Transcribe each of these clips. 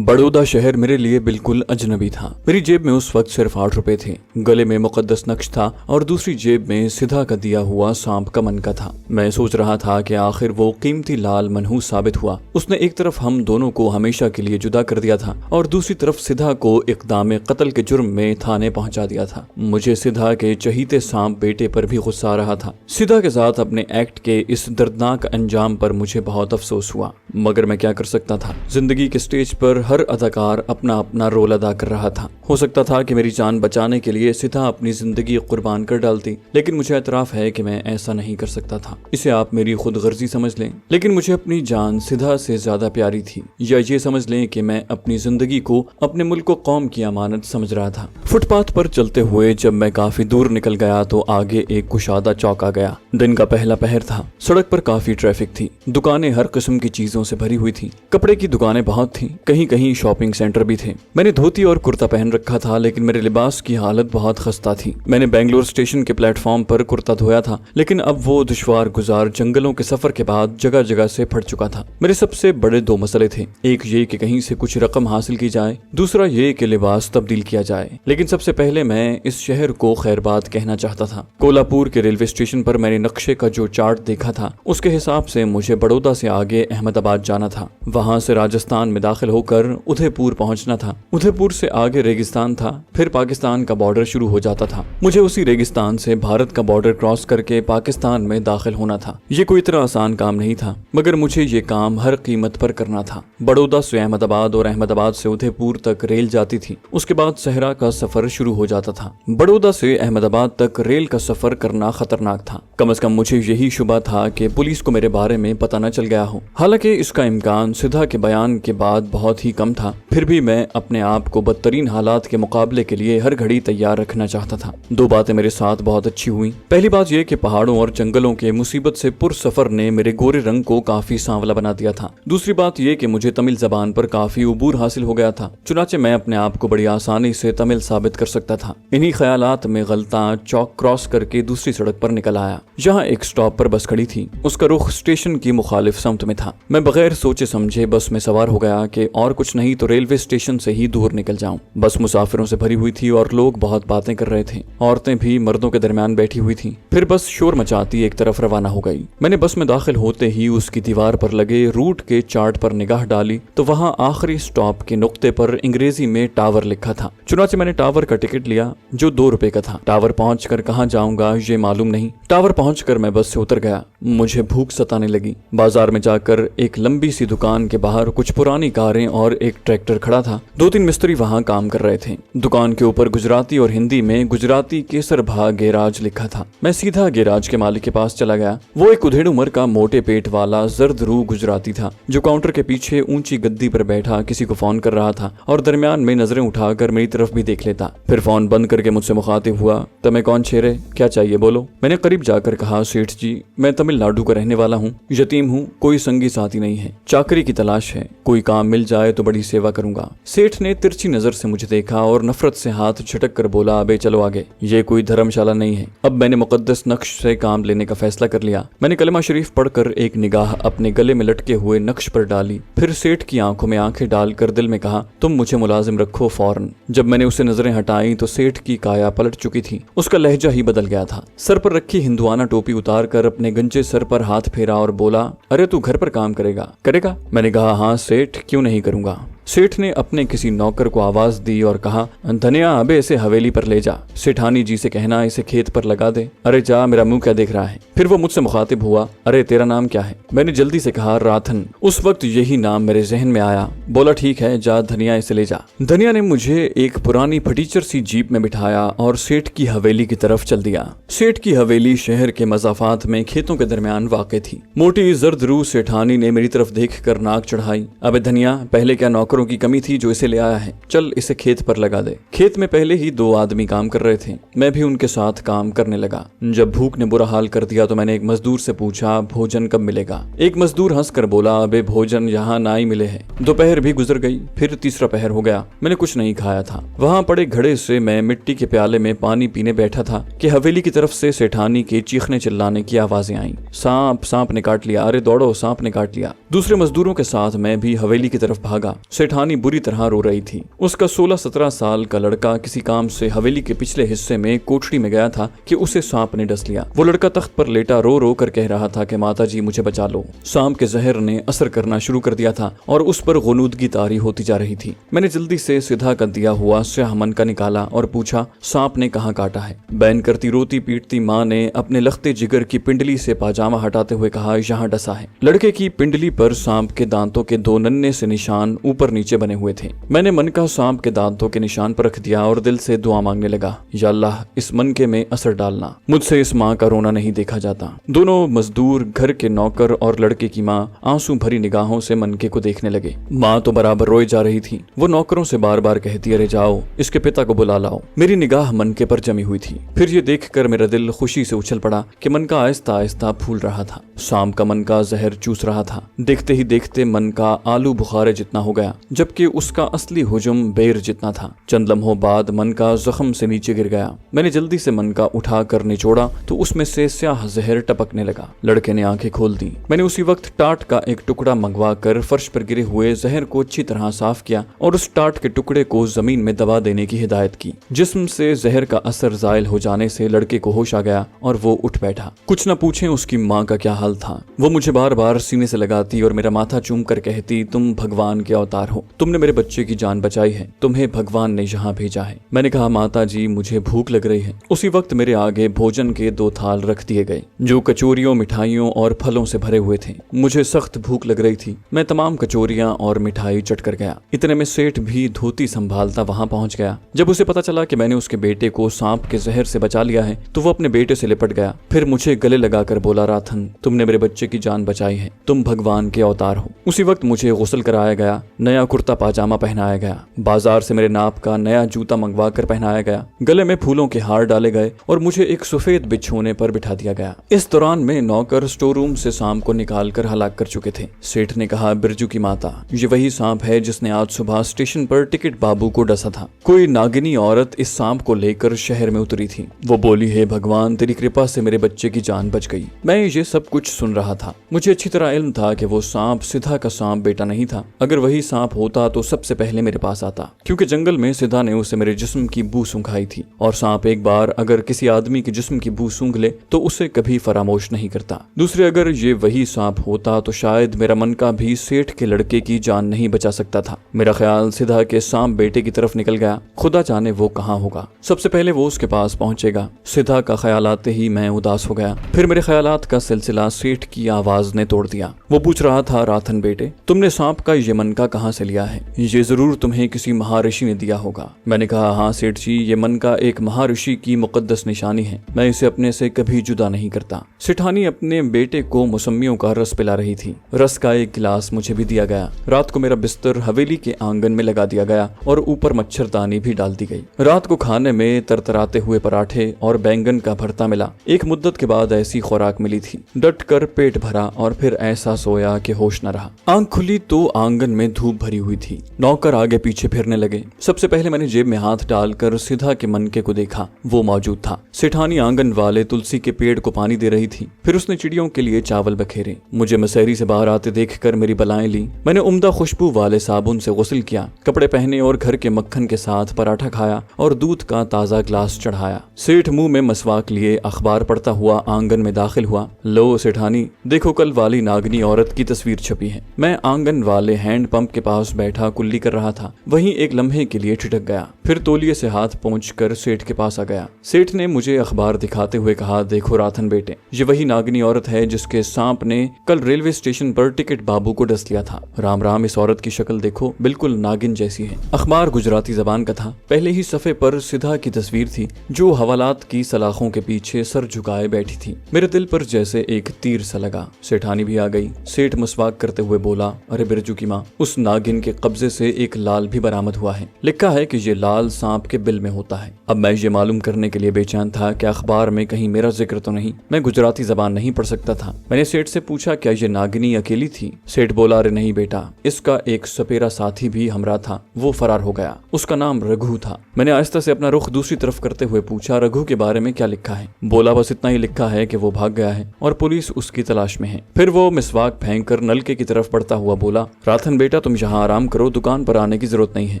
बड़ौदा शहर मेरे लिए बिल्कुल अजनबी था। मेरी जेब में उस वक्त सिर्फ 8 रुपए थे। गले में मुकद्दस नक्श था और दूसरी जेब में सिधा का दिया हुआ सांप का मनका था। मैं सोच रहा था कि आखिर वो कीमती लाल मनहूस साबित हुआ। उसने एक तरफ हम दोनों को हमेशा के लिए जुदा कर दिया था और दूसरी तरफ सिधा को इक़दाम कत्ल के जुर्म में थाने पहुंचा दिया था। मुझे सिधा के चहीते सांप बेटे पर भी गुस्सा आ रहा था। सिधा के साथ अपने एक्ट के इस दर्दनाक अंजाम पर मुझे बहुत अफसोस हुआ, मगर मैं क्या कर सकता था। जिंदगी के स्टेज पर हर अदाकार अपना अपना रोल अदा कर रहा था। हो सकता था कि मेरी जान बचाने के लिए सिधा अपनी जिंदगी कुर्बान कर डालती, लेकिन मुझे एतराफ है कि मैं ऐसा नहीं कर सकता था। इसे आप मेरी खुद गर्जी समझ लें, लेकिन मुझे अपनी जान सिधा से ज्यादा प्यारी थी, या ये समझ लें कि मैं अपनी जिंदगी को अपने मुल्क व कौम की अमानत समझ रहा था। फुटपाथ पर चलते हुए जब मैं काफी दूर निकल गया तो आगे एक कुशादा चौक आ गया। दिन का पहला पहर था। सड़क पर काफी ट्रैफिक थी। दुकानें हर किस्म की चीजों से भरी हुई थी। कपड़े की दुकानें बहुत थी, कहीं कहीं शॉपिंग सेंटर भी थे। मैंने धोती और कुर्ता पहन रखा था, लेकिन मेरे लिबास की हालत बहुत खस्ता थी। मैंने बेंगलोर स्टेशन के प्लेटफॉर्म पर कुर्ता धोया था, लेकिन अब वो दुश्वार गुजार जंगलों के सफर के बाद जगह जगह से फट चुका था। मेरे सबसे बड़े 2 मसले थे, एक ये कि कहीं से कुछ रकम हासिल की जाए, दूसरा ये कि लिबास तब्दील किया जाए। लेकिन सबसे पहले मैं इस शहर को खैरबाद कहना चाहता था। कोल्हापुर के रेलवे स्टेशन पर मैंने नक्शे का जो चार्ट देखा था, उसके हिसाब से मुझे बड़ौदा से आगे अहमदाबाद जाना था। वहां से राजस्थान में दाखिल होकर उदयपुर पहुंचना था। उदयपुर से आगे रेगिस्तान था, फिर पाकिस्तान का बॉर्डर शुरू हो जाता था। मुझे उसी रेगिस्तान से भारत का बॉर्डर क्रॉस करके पाकिस्तान में दाखिल होना था। ये कोई इतना आसान काम नहीं था, मगर मुझे ये काम हर कीमत पर करना था। बड़ौदा से अहमदाबाद और अहमदाबाद से उदयपुर तक रेल जाती थी। उसके बाद सहरा का सफर शुरू हो जाता था। बड़ौदा से अहमदाबाद तक रेल का सफर करना खतरनाक था। कम से कम मुझे यही शुबा था कि पुलिस को मेरे बारे में पता न चल गया हो। हालांकि इसका इम्कान सिधा के बयान के बाद बहुत ही कम था, फिर भी मैं अपने आप को बदतरीन हालात के मुकाबले के लिए हर घड़ी तैयार रखना चाहता था। 2 बातें मेरे साथ बहुत अच्छी हुई। पहली बात यह कि पहाड़ों और जंगलों के मुसीबत से पुरसफर ने मेरे गोरे रंग को काफी सांवला बना दिया था। दूसरी बात यह कि मुझे तमिल जबान पर काफी उबूर हासिल हो गया था, चुनाचे मैं अपने आप को बड़ी आसानी से तमिल साबित कर सकता था। इन्हीं ख्यालात में गलता चौक क्रॉस करके दूसरी सड़क पर निकल आया। जहाँ एक स्टॉप पर बस खड़ी थी, उसका रुख स्टेशन की मुखालिफ समत में था। मैं बगैर सोचे समझे बस में सवार हो गया कि और कुछ नहीं तो रेलवे स्टेशन से ही दूर निकल जाऊं। बस मुसाफिरों से भरी हुई थी और लोग बहुत बातें कर रहे थे। औरतें भी मर्दों के दरमियान बैठी हुई थी। फिर बस शोर मचाती एक तरफ रवाना हो गई। मैंने बस में दाखिल होते ही उसकी दीवार पर लगे रूट के चार्ट पर निगाह डाली तो वहाँ आखिरी स्टॉप के नुक्ते पर अंग्रेजी में टावर लिखा था। चुनाचे मैंने टावर का टिकट लिया, जो 2 रुपए का था। टावर पहुंचकर कहाँ जाऊंगा ये मालूम नहीं। टावर पहुंचकर मैं बस से उतर गया। मुझे भूख सताने लगी। बाजार में जाकर एक लंबी सी दुकान के बाहर कुछ पुरानी कारें और एक ट्रैक्टर खड़ा था। 2-3 मिस्त्री वहां काम कर रहे थे। दुकान के ऊपर गुजराती और हिंदी में गुजराती केसर भाग गैराज लिखा था। मैं सीधा गैराज के मालिक के पास चला गया। वो एक उधेड़ उम्र का मोटे पेट वाला जर्द रूह गुजराती था, जो काउंटर के पीछे ऊंची गद्दी पर बैठा किसी को फोन कर रहा था और दरमियान में नजरें उठाकर मेरी तरफ भी देख लेता। फिर फोन बंद करके मुझसे मुखातिब हुआ, तुम्हें कौन छेरे, क्या चाहिए बोलो। मैंने करीब जाकर कहा, सेठ जी मैं तमिलनाडु का रहने वाला हूँ, यतीम हूँ, कोई संगी साथी नहीं है, चाकरी की तलाश है, कोई काम मिल जाए तो बड़ी सेवा करूंगा। सेठ ने तिरछी नजर से मुझे देखा और नफरत से हाथ झटक कर बोला, अबे चलो आगे, ये कोई धर्मशाला नहीं है। अब मैंने मुकद्दस नक्श से काम लेने का फैसला कर लिया। मैंने कलमा शरीफ पढ़कर एक निगाह अपने गले में लटके हुए नक्श पर डाली, फिर सेठ की आंखों में आंखें डालकर दिल में कहा, तुम मुझे मुलाजिम रखो फौरन। जब मैंने उसे नजरें हटाई तो सेठ की काया पलट चुकी थी। उसका लहजा ही बदल गया था। सर पर रखी हिंदुआना टोपी उतार कर अपने गंजे सर पर हाथ फेरा और बोला, अरे तू घर पर काम करेगा? मैंने कहा, हाँ सेठ, क्यों नहीं करूंगा। सेठ ने अपने किसी नौकर को आवाज दी और कहा, धनिया अबे इसे हवेली पर ले जा, सेठानी जी से कहना इसे खेत पर लगा दे। अरे जा, मेरा मुंह क्या देख रहा है। फिर वो मुझसे मुखातिब हुआ, अरे तेरा नाम क्या है? मैंने जल्दी से कहा, राथन। उस वक्त यही नाम मेरे जहन में आया। बोला, ठीक है, जा धनिया इसे ले जा। धनिया ने मुझे एक पुरानी फटीचर सी जीप में बिठाया और सेठ की हवेली की तरफ चल दिया। सेठ की हवेली शहर के मजाफात में खेतों के दरमियान वाक़ थी। मोटी जर्द रूह सेठानी ने मेरी तरफ देख कर नाक चढ़ाई, अबे धनिया, पहले क्या नौकरों की कमी थी जो इसे ले आया है, चल इसे खेत पर लगा दे। खेत में पहले ही 2 आदमी काम कर रहे थे। मैं भी उनके साथ काम करने लगा। जब भूख ने बुरा हाल कर दिया तो मैंने एक मजदूर से पूछा, भोजन कब मिलेगा? एक मजदूर हंसकर बोला, अबे भोजन यहाँ ना ही मिले है। दोपहर भी गुजर गई, फिर तीसरा पहर हो गया। मैंने कुछ नहीं खाया था। वहाँ पड़े घड़े से मैं मिट्टी के प्याले में पानी पीने बैठा था कि हवेली की तरफ से सेठानी के चीखने चिल्लाने की आवाजें आईं। सांप, सांप ने काट लिया, अरे दौड़ो, सांप ने काट लिया। दूसरे मजदूरों के साथ मैं भी हवेली की तरफ भागा। सेठानी बुरी तरह रो रही थी। उसका 16-17 साल का लड़का किसी काम से हवेली के पिछले हिस्से में कोठरी में गया था कि उसे सांप ने डस लिया। वो लड़का तख्त पर लेटा रो रो कर कह रहा था कि माताजी मुझे बचा लो। सांप के जहर ने असर करना शुरू कर दिया था और उस पर गुनूदगी तारी होती जा रही थी। मैंने जल्दी से सिधा कर दिया हुआ स्याह मन का निकाला और पूछा, सांप ने कहाँ काटा है? बैन करती रोती पीटती माँ ने अपने लखते जिगर की पिंडली से पाजामा हटाते हुए कहा, यहाँ डसा है। लड़के की पिंडली पर सांप के दांतों के 2 नन्हे से निशान ऊपर नीचे बने हुए थे। मैंने मन का सांप के दांतों के निशान पर रख दिया और दिल से दुआ मांगने लगा, या अल्लाह इस मन के में असर डालना, मुझसे इस माँ का रोना नहीं देखा जाता। दोनों मजदूर, घर के नौकर और लड़के की माँ आंसू भरी निगाहों से मनके को देखने लगे। माँ तो बराबर रोए जा रही थी। वो नौकरों से बार बार कहती, अरे जाओ इसके पिता को बुला लाओ। मेरी निगाह मनके पर जमी हुई थी। फिर ये देखकर मेरा दिल खुशी से उछल पड़ा कि मनका आहिस्ता आहिस्ता फूल रहा था। सांप का मनका जहर चूस रहा था। देखते ही देखते मनका आलू बुखारे जितना हो गया, जबकि उसका असली हुजुम बेर जितना था। चंद लम्हों बाद मनका जख्म से नीचे गिर गया। मैंने जल्दी से मनका उठा कर निचोड़ा तो उसमें से स्याह जहर टपकने लगा। लड़के ने आंखें खोल दी। मैंने उसी वक्त टाट का एक टुकड़ा मंगवा कर फर्श पर गिरे हुए जहर को अच्छी तरह साफ किया और उस टाट के टुकड़े को जमीन में दबा देने की हिदायत की। जिस्म से जहर का असर जायल हो जाने से लड़के को होश आ गया और वो उठ बैठा। कुछ न पूछे उसकी माँ का क्या हाल था। वो मुझे बार बार सीने से लगाती और मेरा माथा चूम कर कहती, तुम भगवान के अवतार हो, तुमने मेरे बच्चे की जान बचाई है, तुम्हें भगवान ने यहाँ भेजा है। मैंने कहा, माता जी मुझे भूख लग रही है। उसी वक्त मेरे आगे भोजन के 2 थाल रख दिए गए जो कचोरियों, मिठाइयों और फलों से भरे हुए थे। मुझे सख्त भूख लग रही थी। मैं तमाम कचोरियां और मिठाई चट कर गया। इतने में सेठ भी धोती संभालता वहां पहुंच गया। जब उसे पता चला कि मैंने उसके बेटे को सांप के जहर से बचा लिया है तो वो अपने बेटे से लिपट गया। फिर मुझे गले लगाकर बोला, राथन तुमने मेरे बच्चे की जान बचाई है, तुम भगवान के अवतार हो। उसी वक्त मुझे गुस्ल कराया गया, नया कुर्ता पाजामा पहनाया गया, बाजार से मेरे नाप का नया जूता मंगवा कर पहनाया गया, गले में फूलों के हार डाले गए और मुझे एक सफेद बिछोने पर बिठा दिया गया। इस दौरान में नौकर स्टोर रूम से सांप को निकाल कर हलाक कर चुके थे। सेठ ने कहा, बिरजू की माता, ये वही सांप है जिसने आज सुबह स्टेशन पर टिकट बाबू को डसा था। कोई नागिनी औरत इस सांप को लेकर शहर में उतरी थी। वो बोली, हे भगवान तेरी कृपा से मेरे बच्चे की जान बच गई। मैं ये सब कुछ सुन रहा था। मुझे अच्छी तरह इल्म था कि वो सांप सिधा का सांप बेटा नहीं था। अगर वही सांप होता तो सबसे पहले मेरे पास आता, क्योंकि जंगल में सिधा ने उसे मेरे जिस्म की बू सूंघाई थी और सांप एक बार अगर किसी आदमी के जिस्म की बू सूंघ ले तो उसे कभी फरामोश नहीं करता। दूसरे, अगर ये वही सांप होता तो शायद मेरा मन का भी सेठ के लड़के की जान नहीं बचा सकता था। मेरा ख्याल सिधा के सांप बेटे की तरफ निकल गया। खुदा जाने वो कहाँ होगा। सबसे पहले वो उसके पास पहुंचेगा। सिधा का ख्याल आते ही मैं उदास हो गया। फिर मेरे ख्यालात का सिलसिला सेठ की आवाज ने तोड़ दिया। वो पूछ रहा था, राथन बेटे तुमने सांप का ये मनका कहाँ से लिया है? ये जरूर तुम्हें किसी महर्षि ने दिया होगा। मैंने कहा, हाँ सेठ जी, ये मनका एक महर्षि की मुकद्दस निशानी है। मैं इसे अपने से कभी जुदा नहीं करता। सेठानी अपने बेटे को मौसमियों का रस पिला रही थी। रस का एक गिलास मुझे भी दिया गया। रात को मेरा बिस्तर हवेली के आंगन में लगा दिया गया और ऊपर मच्छरदानी भी डाल दी गई। रात को खाने में तरतराते हुए पराठे और बैंगन का भरता मिला। एक मुद्दत के बाद ऐसी खुराक मिली थी। डट कर पेट भरा और फिर ऐसा सोया कि होश न रहा। आंख खुली तो आंगन में धूप भरी हुई थी। नौकर आगे पीछे फिरने लगे। सबसे पहले मैंने जेब में हाथ डालकर सिधा के मनके को देखा। वो मौजूद था। सेठानी आंगन वाले तुलसी के पेड़ को पानी दे रही थी। फिर उसने चिड़ियों के लिए चावल बखेरे। मुझे मसहरी से बाहर आते देखकर मेरी बलाएं ली। मैंने उम्दा खुशबू वाले साबुन से गुस्ल किया, कपड़े पहने और घर के मक्खन के साथ पराठा खाया और दूध का ताजा ग्लास चढ़ाया। सेठ मुंह में मसवाक लिए अखबार पढ़ता हुआ आंगन में दाखिल हुआ। लो सेठानी, देखो कल वाली नागनी औरत की तस्वीर छपी है। मैं आंगन वाले हैंड पंप के पास बैठा कुल्ली कर रहा था। वहीं एक लम्हे के लिए ठिठक गया। फिर तौलिए से हाथ पहुंचकर सेठ के पास आ गया। सेठ ने मुझे अखबार दिखाते हुए कहा, देखो राथन बेटे, ये वही नागनी औरत है जिसके सांप ने कल रेलवे स्टेशन पर टिकट बाबू को डस लिया था। राम राम, इस औरत की शक्ल देखो, बिल्कुल नागिन जैसी है। अखबार गुजराती जबान का था। पहले ही सफे पर सिधा की तस्वीर थी जो हवालात की सलाखों के पीछे सर झुकाए बैठी थी। मेरे दिल पर जैसे एक तीर सा लगा। सेठानी भी आ गई। सेठ मसवाक करते हुए बोला, अरे बिरजू की माँ, उस नागिन के कब्जे से एक लाल भी बरामद हुआ है। लिखा है कि ये लाल सांप के बिल में होता है। अब मैं ये मालूम करने के लिए बेचैन था कि अखबार में कहीं मेरा जिक्र तो नहीं। मैं गुजराती जबान नहीं पढ़ सकता था। मैंने सेठ से पूछा, क्या ये नागिनी अकेली थी? सेठ बोला, अरे नहीं बेटा, इसका एक सपेरा साथी भी हमरा था, वो फरार हो गया। उसका नाम रघु था। मैंने आहिस्ता से अपना रुख दूसरी तरफ करते हुए पूछा, रघु के बारे में क्या लिखा है? बोला, बस इतना ही लिखा है कि वो भाग गया है और पुलिस उसकी तलाश में है। फिर वो मिसवाक फेंक कर नलके की तरफ बढ़ता हुआ बोला, राथन बेटा तुम यहाँ जहाँ आराम करो, दुकान पर आने की जरूरत नहीं है।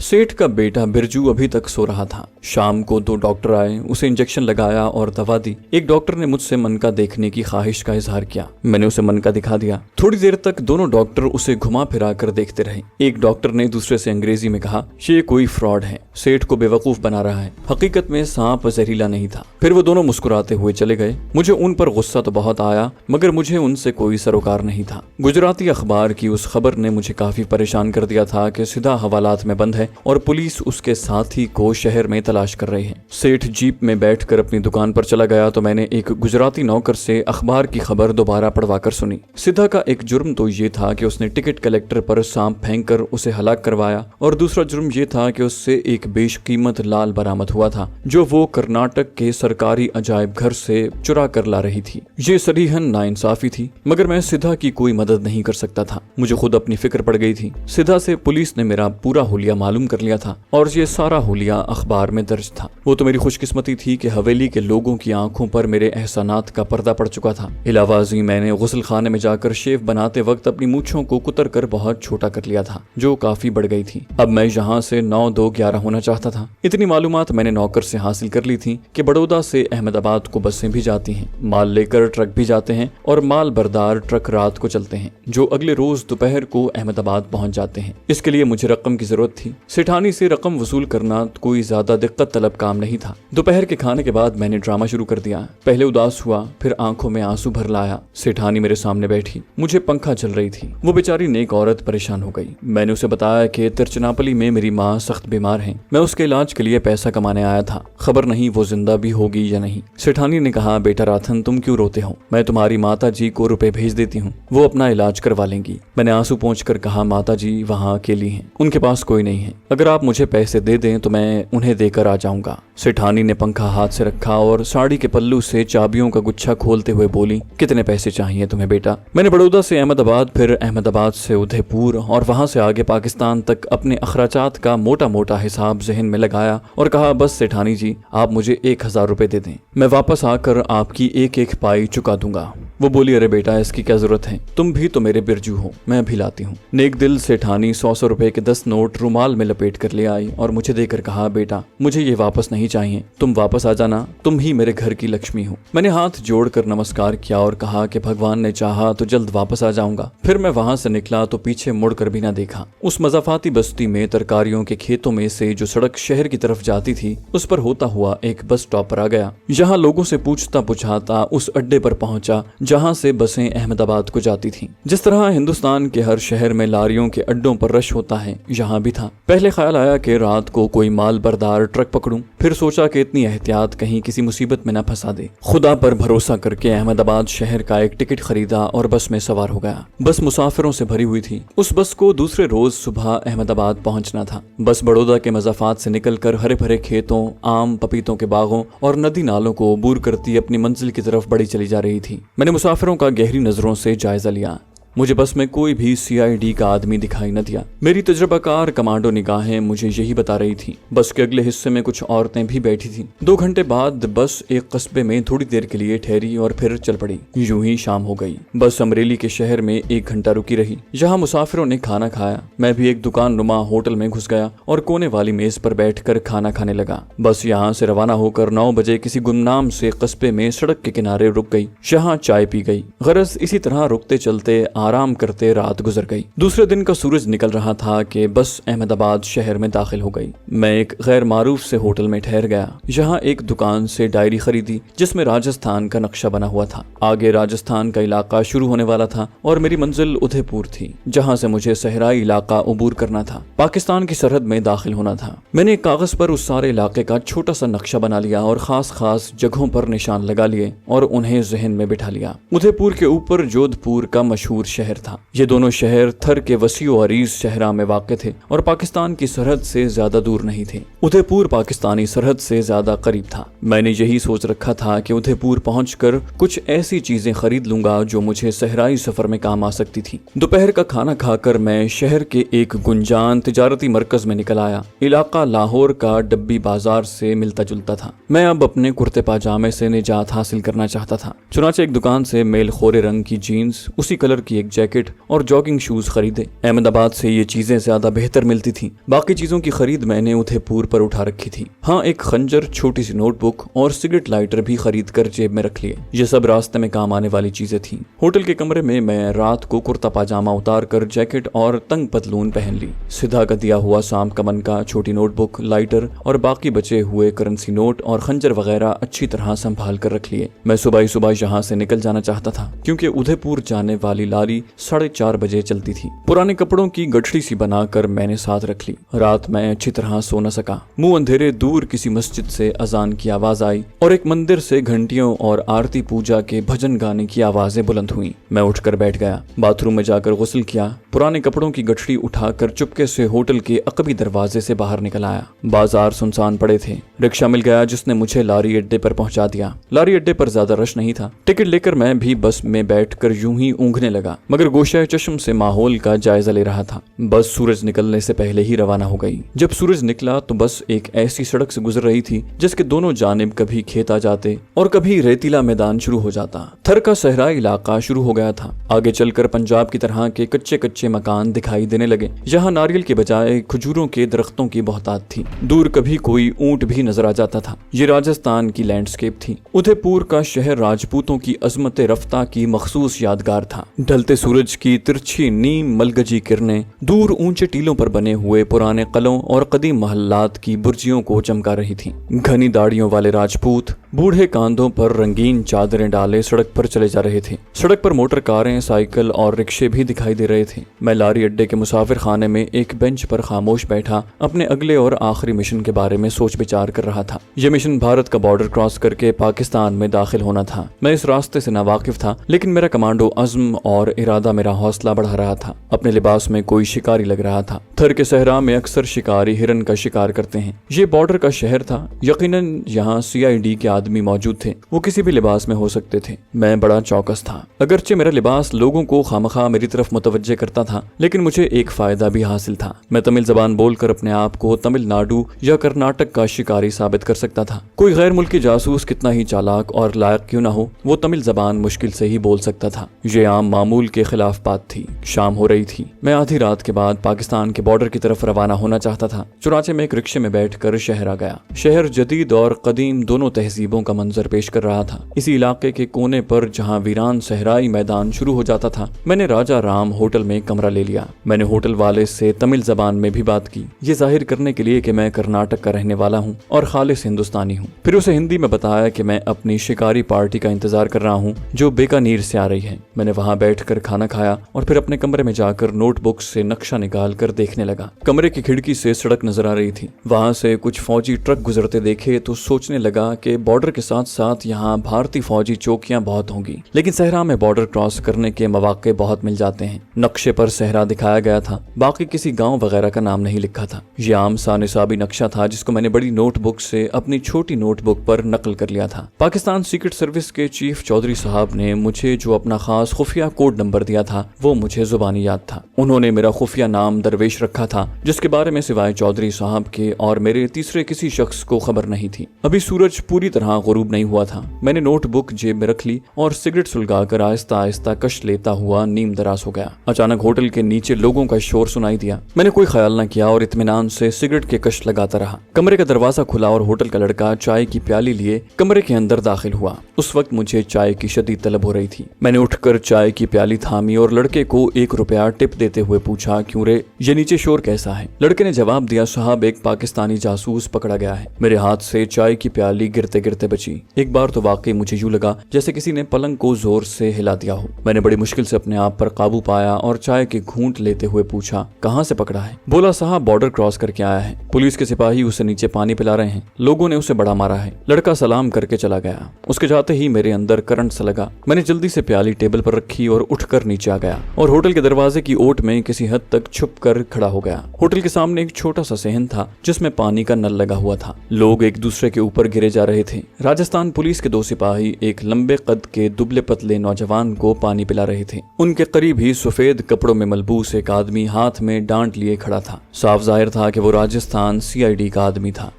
सेठ का बेटा बिरजू अभी तक सो रहा था। शाम को 2 डॉक्टर आए, उसे इंजेक्शन लगाया और दवा दी। एक डॉक्टर ने मुझसे मनका देखने की ख्वाहिश का इजहार किया। मैंने उसे मनका दिखा दिया। थोड़ी देर तक दोनों डॉक्टर उसे घुमा फिरा कर देखते रहे। एक डॉक्टर ने दूसरे से अंग्रेजी में कहा, ये कोई फ्रॉड है, सेठ को बेवकूफ बना रहा है, हकीकत में सांप जहरीला नहीं था। फिर वो दोनों मुस्कुराते हुए चले गए। मुझे उन पर गुस्सा तो बहुत आया, मगर मुझे उनसे कोई सरोकार नहीं था। गुजराती अखबार की उस खबर ने मुझे काफी परेशान कर दिया था कि सिधा हवालात में बंद है और पुलिस उसके साथी को शहर में तलाश कर रही है। सेठ जीप में बैठकर अपनी दुकान पर चला गया तो मैंने एक गुजराती नौकर से अखबार की खबर दोबारा पढ़वा कर सुनी। सिधा का एक जुर्म तो ये था कि उसने टिकट कलेक्टर पर सांप फेंक कर उसे हलाक करवाया, और दूसरा जुर्म ये था कि उससे एक बेशकीमत लाल बरामद हुआ था जो वो कर्नाटक के सरकारी अजायब घर से चुरा कर ला रही थी। ये सरीहन नाइंसाफी थी, मगर मैं सिधा की कोई मदद नहीं कर सकता था। मुझे खुद अपनी फिक्र पड़ गई थी। सिधा से पुलिस ने मेरा पूरा हुलिया मालूम कर लिया था और ये सारा हुलिया अखबार में दर्ज था। वो तो मेरी खुशकिस्मती थी कि हवेली के लोगों की आंखों पर मेरे एहसानात का पर्दा पड़ चुका था। इलावाजी मैंने गुस्ल खाने में जाकर शेव बनाते वक्त अपनी मूछों को कुतर कर बहुत छोटा कर लिया था, जो काफी बढ़ गई थी। अब मैं यहाँ से 9-2-11 होना चाहता था। इतनी मालूमात मैंने नौकर से हासिल कर ली थी कि बड़ौदा से अहमदाबाद को बसें भी जाती हैं, माल लेकर ट्रक भी जाते हैं और माल बरदार ट्रक रात को चलते हैं जो अगले रोज दोपहर को अहमदाबाद पहुंच जाते हैं। इसके लिए मुझे रकम की जरूरत थी। सेठानी से रकम वसूल करना कोई ज्यादा दिक्कत तलब काम नहीं था। दोपहर के खाने के बाद मैंने ड्रामा शुरू कर दिया। पहले उदास हुआ, फिर आंखों में आंसू भर लाया। सेठानी मेरे सामने बैठी, मुझे पंखा चल रही थी। वो बेचारी नेक औरत परेशान हो गई। मैंने उसे बताया कि तिरुचिरापल्ली में मेरी माँ सख्त बीमार है, मैं उसके इलाज के लिए पैसा कमाने आया था, खबर नहीं वो जिंदा भी होगी या नहीं। सेठानी ने कहा, बेटा राथन तुम क्यों रोते हो, मैं तुम्हारी माता जी को रुपए भेज देती हूँ, वो अपना इलाज करवा लेंगी। मैंने आंसू पोंछकर कहा, माता जी वहाँ अकेली हैं, उनके पास कोई नहीं है, अगर आप मुझे पैसे दे दें तो मैं उन्हें देकर आ जाऊंगा। सेठानी ने पंखा हाथ से रखा और साड़ी के पल्लू से चाबियों का गुच्छा खोलते हुए बोली, कितने पैसे चाहिए तुम्हें बेटा? मैंने बड़ौदा से अहमदाबाद, फिर अहमदाबाद से उदयपुर और वहां से आगे पाकिस्तान तक अपने अखराजात का मोटा मोटा हिसाब जहन में लगाया और कहा, बस सेठानी जी आप मुझे 1000 रुपए दे दें, मैं वापस आकर आपकी एक एक पाई चुका दूंगा। वो बोली, अरे बेटा इसकी क्या जरूरत है, तुम भी तो मेरे बिरजू हो, मैं अभी लाती हूँ। नेक दिल सेठानी 100 रुपए के 10 नोट रुमाल में लपेट कर ले आई और मुझे देकर कहा, बेटा मुझे ये वापस नहीं चाहिए, तुम वापस आ जाना, तुम ही मेरे घर की लक्ष्मी हो। मैंने हाथ जोड़कर नमस्कार किया और कहा कि भगवान ने चाहा तो जल्द वापस आ जाऊंगा। फिर मैं वहां से निकला तो पीछे मुड़कर भी न देखा। उस मजाफाती बस्ती में तरकारियों के खेतों में से जो सड़क शहर की तरफ जाती थी उस पर होता हुआ एक बस स्टॉप पर आ गया। यहाँ लोगों से पूछता पुछाता उस अड्डे पर पहुंचा जहाँ से बसें अहमदाबाद को जाती थीं। जिस तरह हिंदुस्तान के हर शहर में लारियों के अड्डों पर रश होता है, यहाँ भी था। पहले ख्याल आया कि रात को कोई माल बरदार ट्रक पकड़ूं, फिर सोचा कि इतनी एहतियात कहीं किसी मुसीबत में न फंसा दे। खुदा पर भरोसा करके अहमदाबाद शहर का एक टिकट खरीदा और बस में सवार हो गया। बस मुसाफिरों से भरी हुई थी। उस बस को दूसरे रोज सुबह अहमदाबाद पहुंचना था। बस बड़ौदा के मजाफात से निकलकर हरे भरे खेतों, आम पपीतों के बागों और नदी नालों को अबूर करती अपनी मंजिल की तरफ बढ़ी चली जा रही थी। मैंने मुसाफिरों का गहरी नजरों से जायजा लिया। मुझे बस में कोई भी CID का आदमी दिखाई न दिया। मेरी तजुर्बाकार कमांडो निगाहें मुझे यही बता रही थी। बस के अगले हिस्से में कुछ औरतें भी बैठी थीं। 2 घंटे बाद बस एक कस्बे में थोड़ी देर के लिए ठहरी और फिर चल पड़ी। यूं ही शाम हो गई। बस अमरेली के शहर में 1 घंटा रुकी रही। यहाँ मुसाफिरों ने खाना खाया। मैं भी एक दुकान नुमा होटल में घुस गया और कोने वाली मेज पर बैठकर खाना खाने लगा। बस यहाँ से रवाना होकर 9 बजे किसी गुमनाम से कस्बे में सड़क के किनारे रुक गई। यहाँ चाय पी गई। गरज इसी तरह रुकते चलते आराम करते रात गुजर गई। दूसरे दिन का सूरज निकल रहा था कि बस अहमदाबाद शहर में दाखिल हो गई। मैं एक गैर मारूफ से होटल में ठहर गया। यहाँ एक दुकान से डायरी खरीदी जिसमें राजस्थान का नक्शा बना हुआ था। आगे राजस्थान का इलाका शुरू होने वाला था और मेरी मंजिल उदयपुर थी, जहाँ से मुझे सहराई इलाका अबूर करना था। पाकिस्तान की सरहद में दाखिल होना था। मैंने एक कागज पर उस सारे इलाके का छोटा सा नक्शा बना लिया और खास खास जगहों पर निशान लगा लिए और उन्हें जहन में बिठा लिया। उदयपुर के ऊपर जोधपुर का मशहूर शहर था। ये दोनों शहर थर के वसीओ अरीज शहरा में वाक़ थे और पाकिस्तान की सरहद से ज्यादा दूर नहीं थे। उदयपुर पाकिस्तानी सरहद से ज्यादा करीब था। मैंने यही सोच रखा था कि उदयपुर पहुंचकर कुछ ऐसी चीजें खरीद लूंगा जो मुझे सहराई सफर में काम आ सकती थी। दोपहर का खाना खाकर मैं शहर के एक गुंजान तिजारती मरकज में निकल आया। इलाका लाहौर का डब्बी बाजार से मिलता जुलता था। मैं अब अपने कुर्ते पाजामे से निजात हासिल करना चाहता था। चुनाचे एक दुकान से मेल खोरे रंग की जीन्स, उसी कलर की एक जैकेट और जॉगिंग शूज खरीदे। अहमदाबाद से ये चीजें ज्यादा बेहतर मिलती थीं। बाकी चीजों की खरीद मैंने उदयपुर पर उठा रखी थी। हाँ, एक खंजर, छोटी सी नोटबुक और सिगरेट लाइटर भी खरीद कर जेब में रख लिए। ये सब रास्ते में काम आने वाली चीजें थीं। होटल के कमरे में मैं रात को कुर्ता पाजामा उतार कर जैकेट और तंग पतलून पहन ली। सिधा का दिया हुआ सांप कमन का, छोटी नोटबुक, लाइटर और बाकी बचे हुए करेंसी नोट और खंजर वगैरह अच्छी तरह संभाल कर रख लिए। मैं सुबह ही सुबह यहाँ से निकल जाना चाहता था, क्योंकि उदयपुर जाने वाली लारी 4:30 बजे चलती थी। पुराने कपड़ों की गठड़ी सी बनाकर मैंने साथ रख ली। रात में अच्छी तरह सो न सका। मुंह अंधेरे दूर किसी मस्जिद से अजान की आवाज आई और एक मंदिर से घंटियों और आरती पूजा के भजन गाने की आवाजें बुलंद हुई। मैं उठकर बैठ गया। बाथरूम में जाकर गुस्ल किया। पुराने कपड़ों की गठड़ी उठाकर चुपके से होटल के अकबी दरवाजे से बाहर निकल आया। बाजार सुनसान पड़े थे। रिक्शा मिल गया जिसने मुझे लारी अड्डे पर पहुंचा दिया। लारी अड्डे पर ज्यादा रश नहीं था। टिकट लेकर मैं भी बस में बैठकर यूं ही ऊँघने लगा, मगर गोशे चश्म से माहौल का जायजा ले रहा था। बस सूरज निकलने से पहले ही रवाना हो गई। जब सूरज निकला तो बस एक ऐसी सड़क से गुजर रही थी जिसके दोनों जानिब कभी खेत आ जाते और कभी रेतीला मैदान शुरू हो जाता। थर का सहराई इलाका शुरू हो गया था। आगे चलकर पंजाब की तरह के कच्चे कच्चे मकान दिखाई देने लगे, जहाँ नारियल के बजाय खजूरों के दरख्तों की बहुतात थी। दूर कभी कोई ऊंट भी नजर आ जाता था। ये राजस्थान की लैंडस्केप थी। उदयपुर का शहर राजपूतों की अजमत रफ्ता की मखसूस यादगार था। ढलते सूरज की तिरछी नीम मलगजी किरणें दूर ऊंचे टीलों पर बने हुए पुराने कलों और कदीम महल्लात की बुर्जियों को चमका रही थी। घनी दाढ़ियों वाले राजपूत बूढ़े कांधों पर रंगीन चादरें डाले सड़क पर चले जा रहे थे। सड़क पर मोटर कारें, साइकिल और रिक्शे भी दिखाई दे रहे थे। मैं लारी अड्डे के मुसाफिर खाने में एक बेंच पर खामोश बैठा अपने अगले और आखिरी मिशन के बारे में सोच विचार कर रहा था। यह मिशन भारत का बॉर्डर क्रॉस करके पाकिस्तान में दाखिल होना था। मैं इस रास्ते से नावाकिफ था, लेकिन मेरा कमांडो अज़्म और इरादा मेरा हौसला बढ़ा रहा था। अपने लिबास में कोई शिकारी लग रहा था। थर के सहरा में अक्सर शिकारी हिरन का शिकार करते हैं। ये बॉर्डर का शहर था। यकीनन यहाँ CID के आदमी मौजूद थे। वो किसी भी लिबास में हो सकते थे। मैं बड़ा चौकस था। अगरचे मेरा लिबास लोगों को खामखा मेरी तरफ मुतवज्जे करता था, लेकिन मुझे एक फायदा भी हासिल था। मैं तमिल जबान बोलकर अपने आप को तमिलनाडु या कर्नाटक का शिकारी साबित कर सकता था। कोई गैर मुल्की जासूस कितना ही चालाक और लायक क्यों न हो, वो तमिल जबान मुश्किल से ही बोल सकता था। ये आम मामूल के खिलाफ बात थी। शाम हो रही थी। मैं आधी रात के बाद पाकिस्तान के बॉर्डर की तरफ रवाना होना चाहता था। चुराचे में एक रिक्शे में बैठकर शहर आ गया। शहर जदीद और कदीम दोनों तहजीबों का मंजर पेश कर रहा था। इसी इलाके के कोने पर जहाँ वीरान सहराई मैदान शुरू हो जाता था, मैंने राजा राम होटल में कमरा ले लिया। मैंने होटल वाले से तमिल जबान में भी बात की, ये जाहिर करने के लिए कि मैं कर्नाटक का रहने वाला हूँ और खालिस हिंदुस्तानी हूँ। फिर उसे हिंदी में बताया कि मैं अपनी शिकारी पार्टी का इंतजार कर रहा हूँ जो बीकानेर से आ रही है। मैंने वहाँ बैठकर खाना खाया और फिर अपने कमरे में जाकर नोटबुक से नक्शा निकाल कर देखने लगा। कमरे की खिड़की से सड़क नजर आ रही थी। वहाँ से कुछ फौजी ट्रक गुजरते देखे तो सोचने लगा कि बॉर्डर के साथ साथ यहाँ भारतीय फौजी चौकियां बहुत होंगी, लेकिन सहरा में बॉर्डर क्रॉस करने के मौके बहुत मिल जाते हैं। नक्शे पर सहरा दिखाया गया था, बाकी किसी गांव वगैरह का नाम नहीं लिखा था। यह आम सा निसाबी नक्शा था जिसको मैंने बड़ी नोटबुक से अपनी छोटी नोटबुक पर नकल कर लिया था। पाकिस्तान सीक्रेट सर्विस के चीफ चौधरी साहब ने मुझे जो अपना खास खुफिया कोड नंबर दिया था वो मुझे जुबानी याद था। उन्होंने मेरा खुफिया नाम दरवेश रखा था, जिसके बारे में सिवाय चौधरी साहब के और मेरे तीसरे किसी शख्स को खबर नहीं थी। अभी सूरज पूरी तरह गुरूब नहीं हुआ था। मैंने नोटबुक जेब में रख ली और सिगरेट सुलगाकर आहिस्ता आहिस्ता कश लेता हुआ नीम दराज हो गया। अचानक होटल के नीचे लोगों का शोर सुनाई दिया। मैंने कोई ख्याल न किया और इत्मीनान से सिगरेट के कश लगाता रहा। कमरे का दरवाजा खुला और होटल का लड़का चाय की प्याली लिए कमरे के अंदर दाखिल हुआ। उस वक्त मुझे चाय की शदीद तलब हो रही थी। मैंने उठकर चाय की प्याली थामी और लड़के को 1 रुपया टिप देते हुए पूछा, क्यों रे, ये नीचे शोर कैसा है? लड़के ने जवाब दिया, साहब एक पाकिस्तानी जासूस पकड़ा गया है। मेरे हाथ से चाय की प्याली गिरते गिरते बची। एक बार तो वाकई मुझे यूं लगा जैसे किसी ने पलंग को जोर से हिला दिया हो। मैंने बड़ी मुश्किल से अपने आप पर काबू पाया और चाय के घूंट लेते हुए पूछा, कहाँ से पकड़ा है? बोला, साहब बॉर्डर क्रॉस करके आया है। पुलिस के सिपाही उसे नीचे पानी पिला रहे हैं। लोगों ने उसे बड़ा मारा है। लड़का सलाम करके चला गया। उसके जाते ही मेरे अंदर करंट सा लगा। मैंने जल्दी से प्याली टेबल पर रखी और उठकर नीचे आ गया और होटल के दरवाजे की ओट में किसी हद तक छुप कर खड़ा हो गया। होटल के सामने एक छोटा सा सहन था जिसमें पानी का नल लगा हुआ था। लोग एक दूसरे के ऊपर गिरे जा रहे थे। राजस्थान पुलिस के 2 सिपाही एक लंबे कद के दुबले पतले नौजवान को पानी पिला रहे थे। उनके करीब ही सफेद कपड़ों में मलबूस एक आदमी हाथ में डांट लिए खड़ा था। साफ जाहिर था कि वो राजस्थान CID का आदमी था।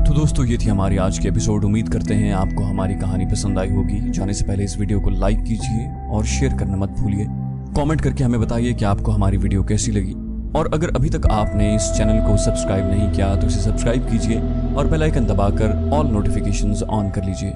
To तो दोस्तों ये थी हमारी आज की एपिसोड। उम्मीद करते हैं आपको हमारी कहानी पसंद आई होगी। जाने से पहले इस वीडियो को लाइक कीजिए और शेयर करना मत भूलिए। कमेंट करके हमें बताइए कि आपको हमारी वीडियो कैसी लगी। और अगर अभी तक आपने इस चैनल को सब्सक्राइब नहीं किया तो इसे सब्सक्राइब कीजिए और बेल आइकन दबाकर ऑल नोटिफिकेशंस ऑन कर लीजिए।